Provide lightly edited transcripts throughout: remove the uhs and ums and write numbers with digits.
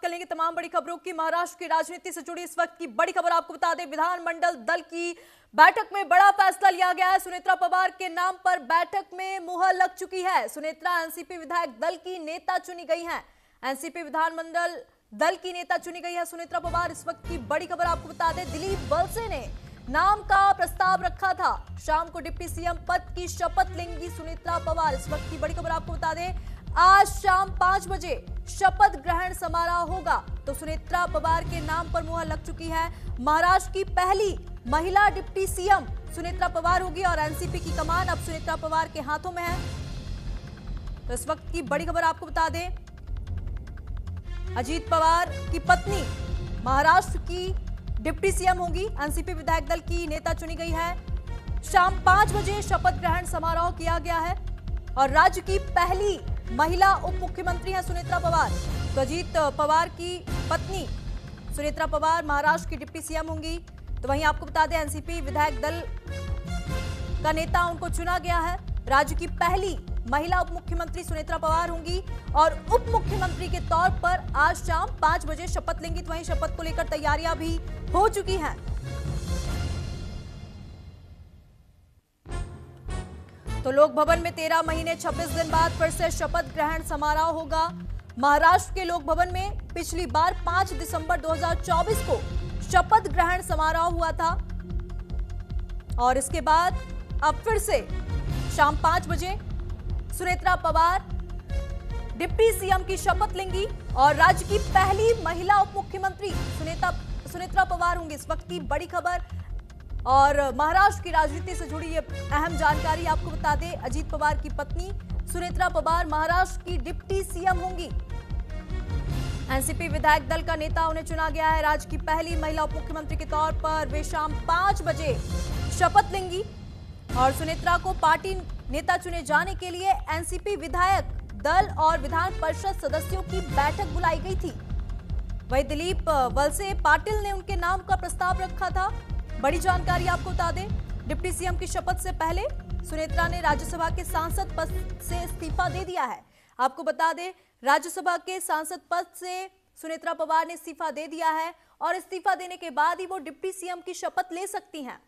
कर लेंगे तमाम बड़ी खबरों की। महाराष्ट्र की राजनीति से जुड़ी इस वक्त की बड़ी खबर आपको बता दें, विधानमंडल दल की बैठक में बड़ा फैसला लिया गया है। सुनेत्रा पवार के नाम पर बैठक में मुहर लग चुकी है। सुनेत्रा एनसीपी विधायक दल की नेता चुनी गई हैं। एनसीपी विधानमंडल दल की नेता चुनी गई है सुनेत्रा पवार। इस वक्त की बड़ी खबर आपको बता दें, दिलीप वलसे ने नाम का प्रस्ताव रखा था। शाम को डिप्टी सीएम पद की शपथ लेंगी सुनेत्रा पवार। इस वक्त की बड़ी खबर आपको बता दें, आज शाम 5 बजे शपथ ग्रहण समारोह होगा। तो सुनेत्रा पवार के नाम पर मुहर लग चुकी है। महाराष्ट्र की पहली महिला डिप्टी सीएम सुनेत्रा पवार होगी और एनसीपी की कमान अब सुनेत्रा पवार के हाथों में है। तो इस वक्त की बड़ी खबर आपको बता दें, अजीत पवार की पत्नी महाराष्ट्र की डिप्टी सीएम होंगी। एनसीपी विधायक दल की नेता चुनी गई है। शाम 5 बजे शपथ ग्रहण समारोह किया गया है और राज्य की पहली महिला उप मुख्यमंत्री है सुनेत्रा पवार। तो अजीत पवार की पत्नी सुनेत्रा पवार महाराष्ट्र की डिप्टी सीएम होंगी। तो वहीं आपको बता दें, एनसीपी विधायक दल का नेता उनको चुना गया है। राज्य की पहली महिला उप मुख्यमंत्री सुनेत्रा पवार होंगी और उप मुख्यमंत्री के तौर पर आज शाम 5 बजे शपथ लेंगी। तो वहीं शपथ को लेकर तैयारियां भी हो चुकी हैं। तो लोक भवन में 13 महीने 26 दिन बाद फिर से शपथ ग्रहण समारोह होगा। महाराष्ट्र के लोक भवन में पिछली बार 5 दिसंबर 2024 को शपथ ग्रहण समारोह हुआ था और इसके बाद अब फिर से शाम 5 बजे सुनेत्रा पवार डिप्टी सीएम की शपथ लेंगी और राज्य की पहली महिला उप मुख्यमंत्री सुनेत्रा पवार होंगी। इस वक्त की बड़ी खबर और महाराष्ट्र की राजनीति से जुड़ी ये अहम जानकारी आपको बता दें, अजीत पवार की पत्नी सुनेत्रा पवार महाराष्ट्र की डिप्टी सीएम होंगी। एनसीपी विधायक दल का नेता उन्हें चुना गया है। राज्य की पहली महिला उप मुख्यमंत्री के तौर पर वे शाम 5 बजे शपथ लेंगी और सुनेत्रा को पार्टी नेता चुने जाने के लिए एनसीपी विधायक दल और विधान परिषद सदस्यों की बैठक बुलाई गई थी। वहीं दिलीप वलसे पाटिल ने उनके नाम का प्रस्ताव रखा था। बड़ी जानकारी आपको बता दें, डिप्टी सीएम की शपथ से पहले सुनेत्रा ने राज्यसभा के सांसद पद से इस्तीफा दे दिया है। आपको बता दें, राज्यसभा के सांसद पद से सुनेत्रा पवार ने इस्तीफा दे दिया है और इस्तीफा देने के बाद ही वो डिप्टी सीएम की शपथ ले सकती हैं।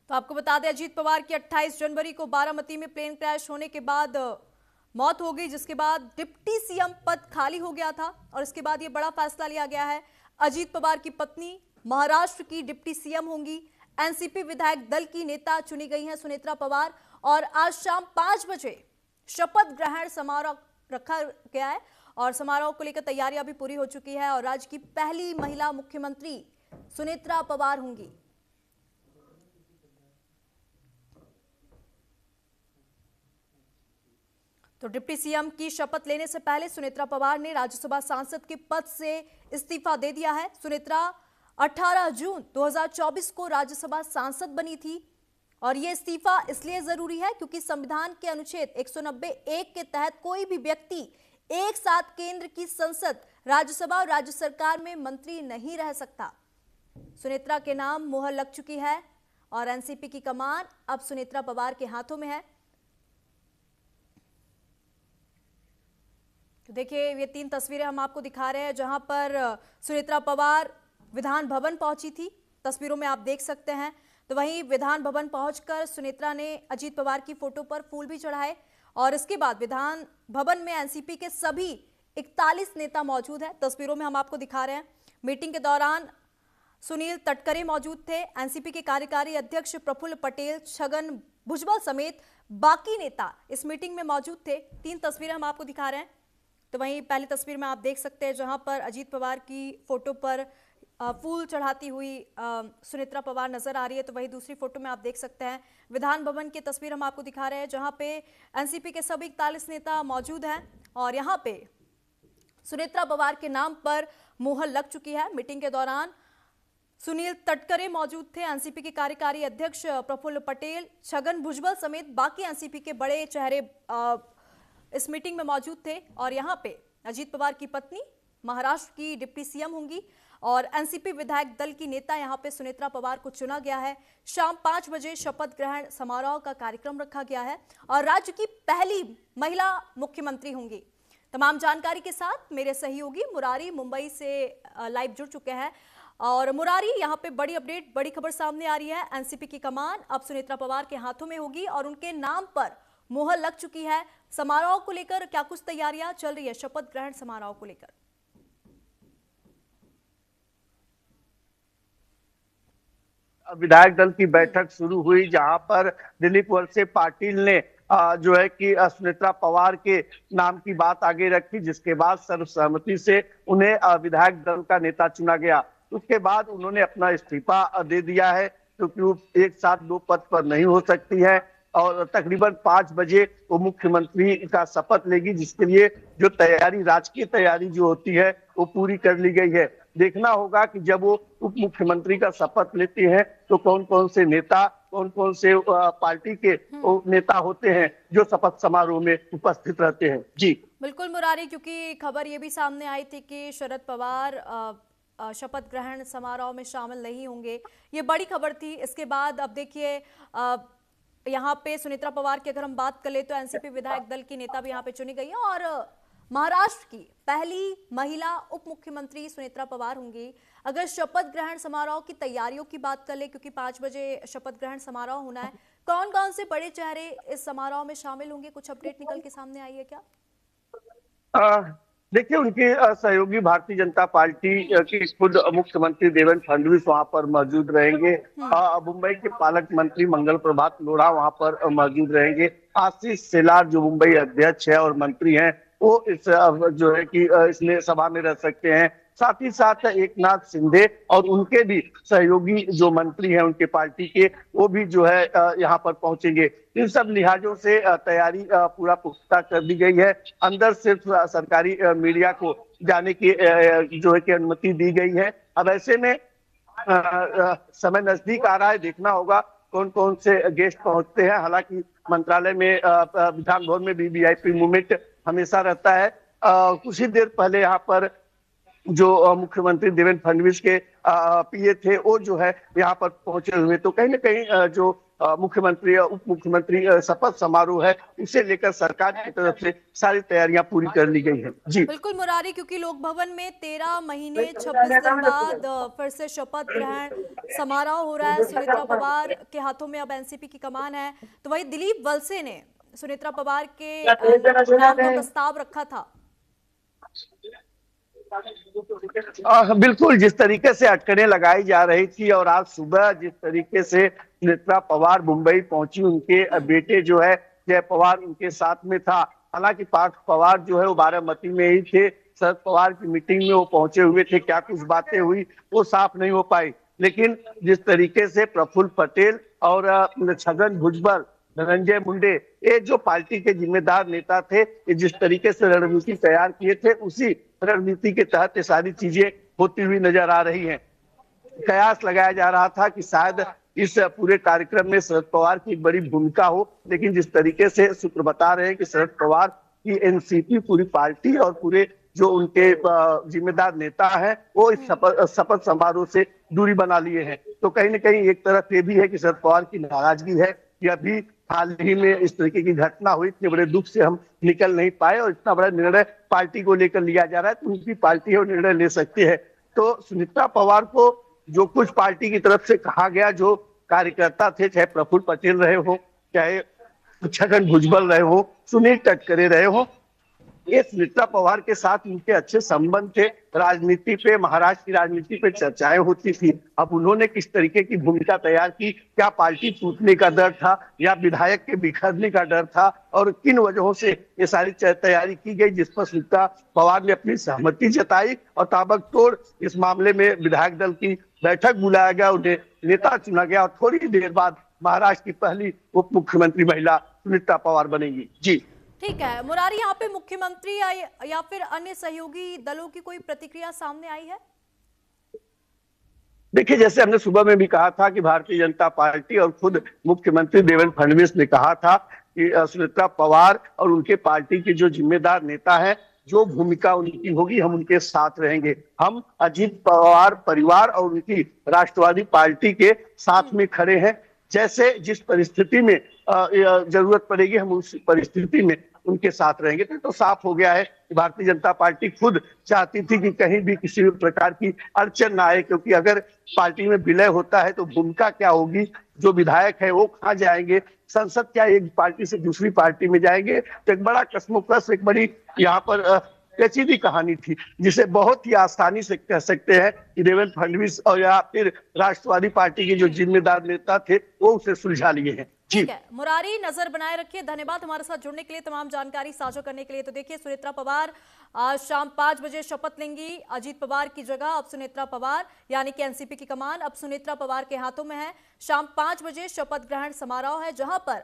तो आपको बता दें, अजीत पवार की 28 जनवरी को बारामती में प्लेन क्रैश होने के बाद मौत हो गई, जिसके बाद डिप्टी सीएम पद खाली हो गया था और इसके बाद ये बड़ा फैसला लिया गया है। अजीत पवार की पत्नी महाराष्ट्र की डिप्टी सीएम होंगी। एनसीपी विधायक दल की नेता चुनी गई हैं सुनेत्रा पवार और आज शाम 5 बजे शपथ ग्रहण समारोह रखा गया है और समारोह को लेकर तैयारियां भी पूरी हो चुकी है और राज्य की पहली महिला मुख्यमंत्री सुनेत्रा पवार होंगी। तो डिप्टी सीएम की शपथ लेने से पहले सुनेत्रा पवार ने राज्यसभा सांसद के पद से इस्तीफा दे दिया है। सुनेत्रा 18 जून 2024 को राज्यसभा सांसद बनी थी और यह इस्तीफा इसलिए जरूरी है क्योंकि संविधान के अनुच्छेद 190(1) के तहत कोई भी व्यक्ति एक साथ केंद्र की संसद, राज्यसभा और राज्य सरकार में मंत्री नहीं रह सकता। सुनेत्रा के नाम मुहर लग चुकी है और एनसीपी की कमान अब सुनेत्रा पवार के हाथों में है। तो देखिए, ये 3 तस्वीरें हम आपको दिखा रहे हैं जहां पर सुनेत्रा पवार विधान भवन पहुंची थी। तस्वीरों में आप देख सकते हैं। तो वहीं विधान भवन पहुंचकर सुनेत्रा ने अजीत पवार की फोटो पर फूल भी चढ़ाए और इसके बाद विधान भवन में एनसीपी के सभी 41 नेता मौजूद हैं। तस्वीरों में हम आपको दिखा रहे हैं। मीटिंग के दौरान सुनील तटकरे मौजूद थे। एनसीपी के कार्यकारी अध्यक्ष प्रफुल्ल पटेल, छगन भुजबल समेत बाकी नेता इस मीटिंग में मौजूद थे। 3 तस्वीरें हम आपको दिखा रहे हैं। तो वहीं पहली तस्वीर में आप देख सकते हैं जहां पर अजीत पवार की फोटो पर फूल चढ़ाती हुई सुनेत्रा पवार नजर आ रही है। तो वहीं दूसरी फोटो में आप देख सकते हैं विधान भवन की तस्वीर हम आपको दिखा रहे हैं जहां पे एनसीपी के सभी 41 नेता मौजूद हैं और यहां पे सुनेत्रा पवार के नाम पर मुहर लग चुकी है। मीटिंग के दौरान सुनील तटकरे मौजूद थे, एनसीपी के कार्यकारी अध्यक्ष प्रफुल्ल पटेल, छगन भुजबल समेत बाकी एनसीपी के बड़े चेहरे इस मीटिंग में मौजूद थे और यहां पे अजीत पवार की पत्नी महाराष्ट्र की डिप्टी सीएम होंगी और एनसीपी विधायक दल की नेता यहां पे सुनेत्रा पवार को चुना गया है। शाम 5 बजे शपथ ग्रहण समारोह का कार्यक्रम रखा गया है और राज्य की पहली महिला मुख्यमंत्री होंगी। तमाम जानकारी के साथ मेरे सहयोगी मुरारी मुंबई से लाइव जुड़ चुके हैं। और मुरारी, यहाँ पे बड़ी अपडेट, बड़ी खबर सामने आ रही है। एनसीपी की कमान अब सुनेत्रा पवार के हाथों में होगी और उनके नाम पर मुहर लग चुकी है। समारोह को लेकर क्या कुछ तैयारियां चल रही है, शपथ ग्रहण समारोह को लेकर? विधायक दल की बैठक शुरू हुई, जहां पर दिलीप वलसे पाटिल ने जो है कि सुनेत्रा पवार के नाम की बात आगे रखी, जिसके बाद सर्वसम्मति से उन्हें विधायक दल का नेता चुना गया। उसके बाद उन्होंने अपना इस्तीफा दे दिया है, क्योंकि वो एक साथ दो पद पर नहीं हो सकती है। और तकरीबन 5 बजे वो मुख्यमंत्री का शपथ लेगी, जिसके लिए जो तैयारी, राजकीय तैयारी जो होती है, वो पूरी कर ली गई है। देखना होगा कि जब वो उप मुख्यमंत्री का शपथ लेती हैं तो कौन कौन से नेता, कौन कौन से पार्टी के नेता होते हैं जो शपथ समारोह में उपस्थित रहते हैं। जी बिल्कुल मुरारी, क्योंकि खबर ये भी सामने आई थी कि शरद पवार शपथ ग्रहण समारोह में शामिल नहीं होंगे, ये बड़ी खबर थी। इसके बाद अब देखिए यहाँ पे सुनेत्रा पवार की अगर हम बात कर ले तो एनसीपी विधायक दल की नेता भी यहाँ पे चुनी गई है और महाराष्ट्र की पहली महिला उप मुख्यमंत्री सुनेत्रा पवार होंगी। अगर शपथ ग्रहण समारोह की तैयारियों की बात कर ले, क्योंकि 5 बजे शपथ ग्रहण समारोह होना है, कौन कौन से बड़े चेहरे इस समारोह में शामिल होंगे, कुछ अपडेट निकल के सामने आई है क्या? देखिए, उनके सहयोगी भारतीय जनता पार्टी की खुद मुख्यमंत्री देवेंद्र फडणवीस वहां पर मौजूद रहेंगे। मुंबई के पालक मंत्री मंगल प्रभात लोढ़ा वहां पर मौजूद रहेंगे। आशीष शेलार जो मुंबई अध्यक्ष है और मंत्री हैं, वो इस जो है कि इसमें सभा में रह सकते हैं। साथ ही साथ एकनाथ शिंदे और उनके भी सहयोगी जो मंत्री हैं उनके पार्टी के, वो भी जो है यहाँ पर पहुंचेंगे। इन सब लिहाजों से तैयारी पूरा पुख्ता कर दी गई है। अंदर सिर्फ सरकारी मीडिया को जाने की जो है कि अनुमति दी गई है। अब ऐसे में समय नजदीक आ रहा है, देखना होगा कौन कौन से गेस्ट पहुंचते हैं। हालांकि मंत्रालय में विधान भवन में भी वीआईपी मूवमेंट हमेशा रहता है। कुछ ही देर पहले यहाँ पर जो मुख्यमंत्री देवेंद्र फडणवीस के पीए थे, वो जो है यहाँ पर पहुंचे हुए। तो कहीं ना कहीं जो मुख्यमंत्री उप मुख्यमंत्री शपथ समारोह है, उसे लेकर सरकार की तरफ से सारी तैयारियां पूरी कर ली गई हैं। जी बिल्कुल मुरारी, क्योंकि लोक भवन में 13 महीने 26 दिन बाद फिर से शपथ ग्रहण समारोह हो रहा है। सुनेत्रा पवार के हाथों में अब एनसीपी की कमान है। तो वही दिलीप वलसे ने सुनेत्रा पवार के नाम का प्रस्ताव रखा था। बिल्कुल, जिस तरीके से अटकलें लगाई जा रही थी और आज सुबह जिस तरीके से सुनेत्रा पवार मुंबई पहुंची, उनके बेटे जो है जय पवार उनके साथ में था। हालांकि पार्थ पवार जो है वो बारामती में ही थे। शरद पवार की मीटिंग में वो पहुंचे हुए थे, क्या कुछ बातें हुई वो साफ नहीं हो पाई। लेकिन जिस तरीके से प्रफुल्ल पटेल और छगन भुजबल, धनंजय मुंडे, ये जो पार्टी के जिम्मेदार नेता थे, ये जिस तरीके से रणनीति तैयार किए थे, उसी रणनीति के तहत ये सारी चीजें होती हुई नजर आ रही हैं। कयास लगाया जा रहा था कि शायद इस पूरे कार्यक्रम में शरद पवार की एक बड़ी भूमिका हो, लेकिन जिस तरीके से सूत्र बता रहे हैं कि शरद पवार की एनसीपी पूरी पार्टी और पूरे जो उनके जिम्मेदार नेता हैं, वो इस शपथ समारोह से दूरी बना लिए हैं। तो कहीं ना कहीं एक तरफ ये भी है कि शरद पवार की नाराजगी है कि अभी हाल ही में इस तरीके की घटना हुई, इतने बड़े दुख से हम निकल नहीं पाए और इतना बड़ा निर्णय पार्टी को लेकर लिया जा रहा है, तो उनकी पार्टी है वो निर्णय ले सकती है। तो सुनेत्रा पवार को जो कुछ पार्टी की तरफ से कहा गया, जो कार्यकर्ता थे, चाहे प्रफुल्ल पटेल रहे हो, चाहे छगन भुजबल रहे हो, सुनील तटकरे रहे हो, ये सुनेत्रा पवार के साथ उनके अच्छे संबंध थे। राजनीति पे, महाराष्ट्र की राजनीति पे चर्चाएं होती थी। अब उन्होंने किस तरीके की भूमिका तैयार की, क्या पार्टी टूटने का डर था या विधायक के बिखरने का डर था, और किन वजहों से ये सारी तैयारी की गई, जिस पर सुनेत्रा पवार ने अपनी सहमति जताई और ताबड़तोड़ इस मामले में विधायक दल की बैठक बुलाया गया, उन्हें नेता चुना गया और थोड़ी देर बाद महाराष्ट्र की पहली उप मुख्यमंत्री महिला सुनेत्रा पवार बनेगी। जी ठीक है मुरारी, यहाँ पे मुख्यमंत्री या फिर अन्य सहयोगी दलों की कोई प्रतिक्रिया सामने आई है? देखिए, जैसे हमने सुबह में भी कहा था कि भारतीय जनता पार्टी और खुद मुख्यमंत्री देवेंद्र फडणवीस ने कहा था कि सुनेत्रा पवार और उनके पार्टी के जो जिम्मेदार नेता हैं, जो भूमिका उनकी होगी हम उनके साथ रहेंगे। हम अजीत पवार परिवार और उनकी राष्ट्रवादी पार्टी के साथ में खड़े हैं। जैसे जिस परिस्थिति में जरूरत पड़ेगी, हम उस परिस्थिति में उनके साथ रहेंगे। तो साफ हो गया है कि भारतीय जनता पार्टी खुद चाहती थी कि कहीं भी किसी भी प्रकार की अड़चन ना आए, क्योंकि अगर पार्टी में विलय होता है तो भूमिका क्या होगी, जो विधायक है वो कहाँ जाएंगे, संसद क्या एक पार्टी से दूसरी पार्टी में जाएंगे। तो एक बड़ा कश्मोकश, एक बड़ी यहाँ पर पेचीदी कहानी थी, जिसे बहुत ही आसानी से कह सकते हैं कि देवेंद्र फडणवीस और या फिर राष्ट्रवादी पार्टी के जो जिम्मेदार नेता थे वो उसे सुलझा लिए हैं। ठीक है मुरारी, नजर बनाए रखिए। धन्यवाद हमारे साथ जुड़ने के लिए, तमाम जानकारी साझा करने के लिए। तो देखिए, सुनेत्रा पवार आज शाम 5 बजे शपथ लेंगी। अजीत पवार की जगह अब सुनेत्रा पवार, यानी कि एनसीपी की कमान अब सुनेत्रा पवार के हाथों में है। शाम 5 बजे शपथ ग्रहण समारोह है, जहां पर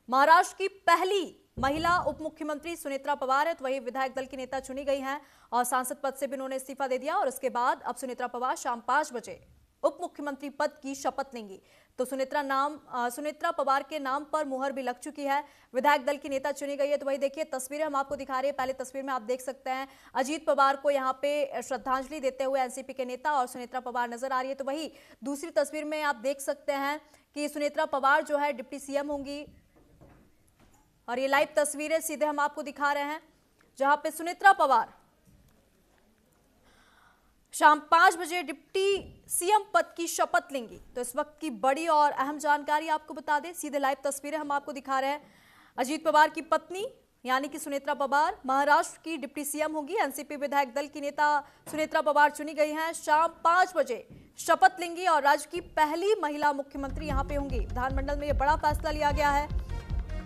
महाराष्ट्र की पहली महिला उप मुख्यमंत्री सुनेत्रा पवार है। तो वही विधायक दल की नेता चुनी गई हैं और सांसद पद से भी उन्होंने इस्तीफा दे दिया। और उसके बाद अब सुनेत्रा पवार शाम 5 बजे उप मुख्यमंत्री पद की शपथ लेंगी। तो सुनेत्रा पवार के नाम पर मुहर भी लग चुकी है, विधायक दल की नेता चुनी गई है। तो वही देखिए, तस्वीरें हम आपको दिखा रहे हैं। पहले तस्वीर में आप देख सकते हैं अजीत पवार को यहाँ पे श्रद्धांजलि देते हुए एनसीपी के नेता और सुनेत्रा पवार नजर आ रही है। तो वही दूसरी तस्वीर में आप देख सकते हैं कि सुनेत्रा पवार जो है डिप्टी सीएम होंगी। और ये लाइव तस्वीरें सीधे हम आपको दिखा रहे हैं, जहां पे सुनेत्रा पवार शाम 5 बजे डिप्टी सीएम पद की शपथ लेंगी। तो इस वक्त की बड़ी और अहम जानकारी आपको बता दें, सीधे लाइव तस्वीरें हम आपको दिखा रहे हैं। अजीत पवार की पत्नी यानी कि सुनेत्रा पवार महाराष्ट्र की डिप्टी सीएम होंगी। एनसीपी विधायक दल की नेता सुनेत्रा पवार चुनी गई हैं। शाम 5 बजे शपथ लेंगी और राज्य की पहली महिला मुख्यमंत्री यहां पे होंगी। विधानमंडल में यह बड़ा फैसला लिया गया है।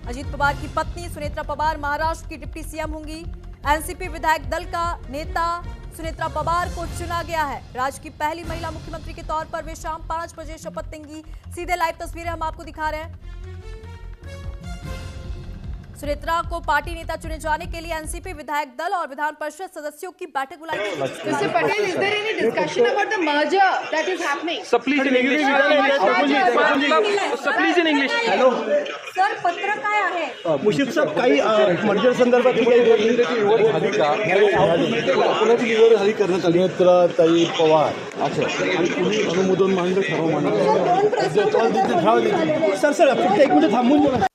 अजीत पवार की पत्नी सुनेत्रा पवार महाराष्ट्र की डिप्टी सीएम होंगी। एनसीपी विधायक दल का नेता सुनेत्रा पवार को चुना गया है। राज्य की पहली महिला मुख्यमंत्री के तौर पर वे शाम 5 बजे शपथ लेंगी। सीधे लाइव तस्वीरें हम आपको दिखा रहे हैं। सुनेत्रा को पार्टी नेता चुने जाने के लिए एनसीपी विधायक दल और विधान परिषद सदस्यों की बैठक बुलाई गई। Mr. Patel, is there any discussion about the merger that is happening? Sir, please in English. Sir, please in English. Hello sir, पत्र काय आहे? मुशीफ साहेब, काही मर्जर संदर्भात काही झाली का? कोणाची निवड झाली करण्यात आली? ताई पवार आणि तुम्ही अनुमोदन मानलं, ठराव मानलं. सर फक्त एक मिनिट थांबून बोला.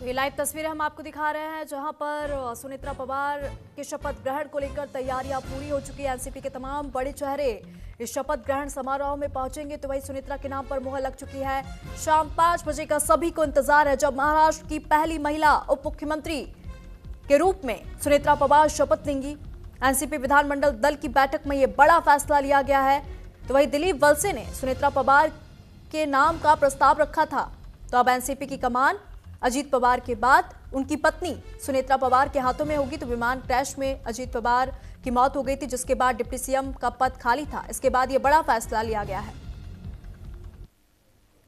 ये लाइव तस्वीरें हम आपको दिखा रहे हैं, जहां पर सुनेत्रा पवार के शपथ ग्रहण को लेकर तैयारियां पूरी हो चुकी है। एनसीपी के तमाम बड़े चेहरे इस शपथ ग्रहण समारोह में पहुंचेंगे। तो वही सुनेत्रा के नाम पर मुहर लग चुकी है। शाम 5 बजे का सभी को इंतजार है, जब महाराष्ट्र की पहली महिला उप मुख्यमंत्री के रूप में सुनेत्रा पवार शपथ लेंगी। एनसीपी विधानमंडल दल की बैठक में यह बड़ा फैसला लिया गया है। तो वही दिलीप वलसे ने सुनेत्रा पवार के नाम का प्रस्ताव रखा था। तो अब एनसीपी की कमान अजीत पवार के बाद उनकी पत्नी सुनेत्रा पवार के हाथों में होगी। तो विमान क्रैश में अजीत पवार की मौत हो गई थी, जिसके बाद डिप्टी सीएम का पद खाली था। इसके बाद यह बड़ा फैसला लिया गया है।